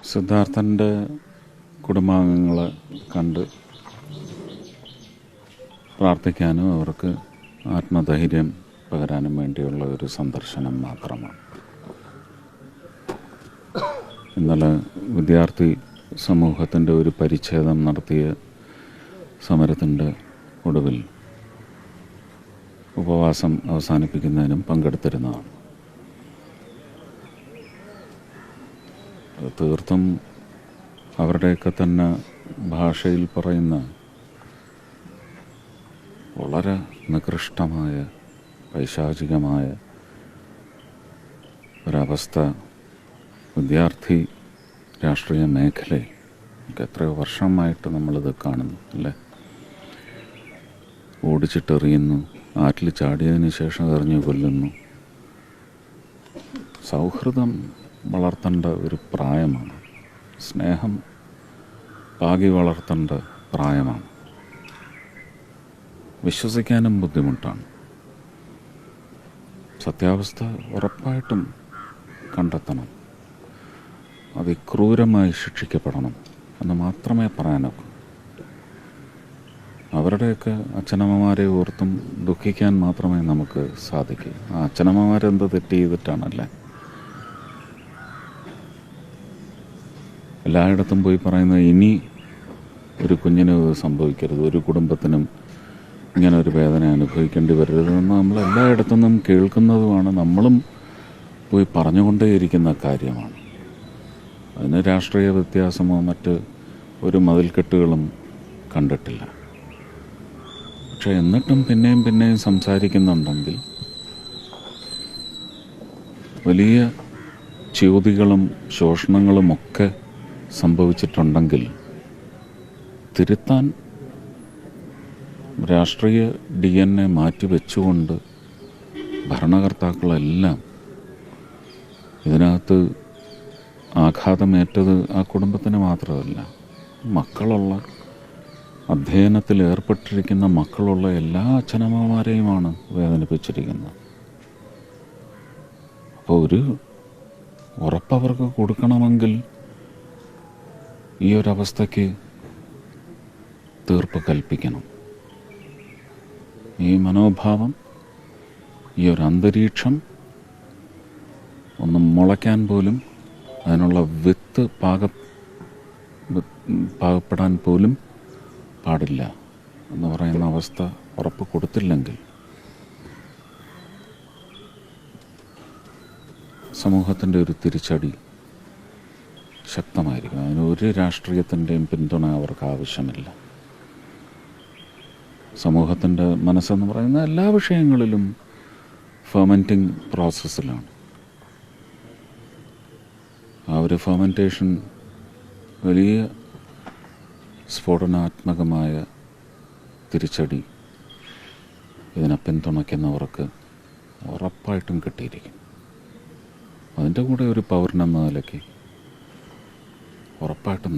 സിദ്ധാർത്ഥൻ്റെ കുടുംബാംഗങ്ങളെ കണ്ട് പ്രാർത്ഥിക്കാനും അവർക്ക് ആത്മധൈര്യം പകരാനും വേണ്ടിയുള്ള ഒരു സന്ദർശനം മാത്രമാണ്. ഇന്നലെ വിദ്യാർത്ഥി സമൂഹത്തിൻ്റെ ഒരു പരിച്ഛേദം നടത്തിയ സമരത്തിൻ്റെ ഒടുവിൽ ഉപവാസം അവസാനിപ്പിക്കുന്നതിനും പങ്കെടുത്തിരുന്നതാണ്. തീർത്തും അവരുടെയൊക്കെ തന്നെ ഭാഷയിൽ പറയുന്ന വളരെ നികൃഷ്ടമായ പൈശാചികമായ ഒരവസ്ഥ വിദ്യാർത്ഥി രാഷ്ട്രീയ മേഖലയിൽ എത്രയോ വർഷമായിട്ട് നമ്മളിത് കാണുന്നു അല്ലേ. ഓടിച്ചിട്ടെറിയുന്നു, ആറ്റിൽ ചാടിയതിന് ശേഷം എറിഞ്ഞു കൊല്ലുന്നു. സൗഹൃദം വളർത്തേണ്ട ഒരു പ്രായമാണ്, സ്നേഹം പാകി വളർത്തേണ്ട പ്രായമാണ്. വിശ്വസിക്കാനും ബുദ്ധിമുട്ടാണ്. സത്യാവസ്ഥ ഉറപ്പായിട്ടും കണ്ടെത്തണം, അതിക്രൂരമായി ശിക്ഷിക്കപ്പെടണം എന്ന് മാത്രമേ പറയാനൊക്കൂ. അവരുടെയൊക്കെ അച്ഛനമ്മമാരെ ഓർത്തും ദുഃഖിക്കാൻ മാത്രമേ നമുക്ക് സാധിക്കൂ. ആ അച്ഛനമ്മമാരെന്ത് തെറ്റ് ചെയ്തിട്ടാണല്ലേ. എല്ലായിടത്തും പോയി പറയുന്നത് ഇനി ഒരു കുഞ്ഞിന് സംഭവിക്കരുത്, ഒരു കുടുംബത്തിനും ഇങ്ങനെ ഒരു വേദന അനുഭവിക്കേണ്ടി വരരുതെന്ന് നമ്മൾ എല്ലായിടത്തുനിന്നും കേൾക്കുന്നതുമാണ്, നമ്മളും പോയി പറഞ്ഞുകൊണ്ടേയിരിക്കുന്ന കാര്യമാണ്. അതിന് രാഷ്ട്രീയ വ്യത്യാസമോ മറ്റ് ഒരു മതിൽക്കെട്ടുകളും കണ്ടിട്ടില്ല. പക്ഷെ എന്നിട്ടും പിന്നെയും സംസാരിക്കുന്നുണ്ടെങ്കിൽ വലിയ ച്യൂതികളും ശോഷണങ്ങളുമൊക്കെ സംഭവിച്ചിട്ടുണ്ടെങ്കിൽ തിരുത്താൻ രാഷ്ട്രീയ DNA മാറ്റിവെച്ചുകൊണ്ട് ഭരണകർത്താക്കളെല്ലാം ഇതിനകത്ത് ആഘാതമേറ്റത് ആ കുടുംബത്തിന് മാത്രമല്ല, മക്കളുള്ള അധ്യയനത്തിൽ ഏർപ്പെട്ടിരിക്കുന്ന മക്കളുള്ള എല്ലാ അച്ഛനമ്മമാരെയുമാണ് വേദനിപ്പിച്ചിരിക്കുന്നത്. അപ്പോൾ ഒരു ഉറപ്പവർക്ക് കൊടുക്കണമെങ്കിൽ ഈ ഒരവസ്ഥയ്ക്ക് തീർപ്പ് കൽപ്പിക്കണം. ഈ മനോഭാവം, ഈ ഒരു അന്തരീക്ഷം ഒന്ന് മുളയ്ക്കാൻ പോലും, അതിനുള്ള വിത്ത് പാകപ്പെടാൻ പോലും പാടില്ല എന്ന് പറയുന്ന അവസ്ഥ ഉറപ്പ് കൊടുത്തില്ലെങ്കിൽ സമൂഹത്തിൻ്റെ ഒരു തിരിച്ചടി ശക്തമായിരിക്കും. അതിന് ഒരു രാഷ്ട്രീയത്തിൻ്റെയും പിന്തുണ അവർക്ക് ആവശ്യമില്ല. സമൂഹത്തിൻ്റെ മനസ്സെന്ന് പറയുന്ന എല്ലാ വിഷയങ്ങളിലും ഫെർമെൻറ്റിംഗ് പ്രോസസ്സിലാണ്. ആ ഒരു ഫെർമെൻറ്റേഷൻ വലിയ സ്ഫോടനാത്മകമായ തിരിച്ചടി ഇതിനെ പിന്തുണയ്ക്കുന്നവർക്ക് ഉറപ്പായിട്ടും കിട്ടിയിരിക്കും. അതിൻ്റെ കൂടെ ഒരു പൗരനെന്ന നിലയ്ക്ക് ഉറപ്പായിട്ടും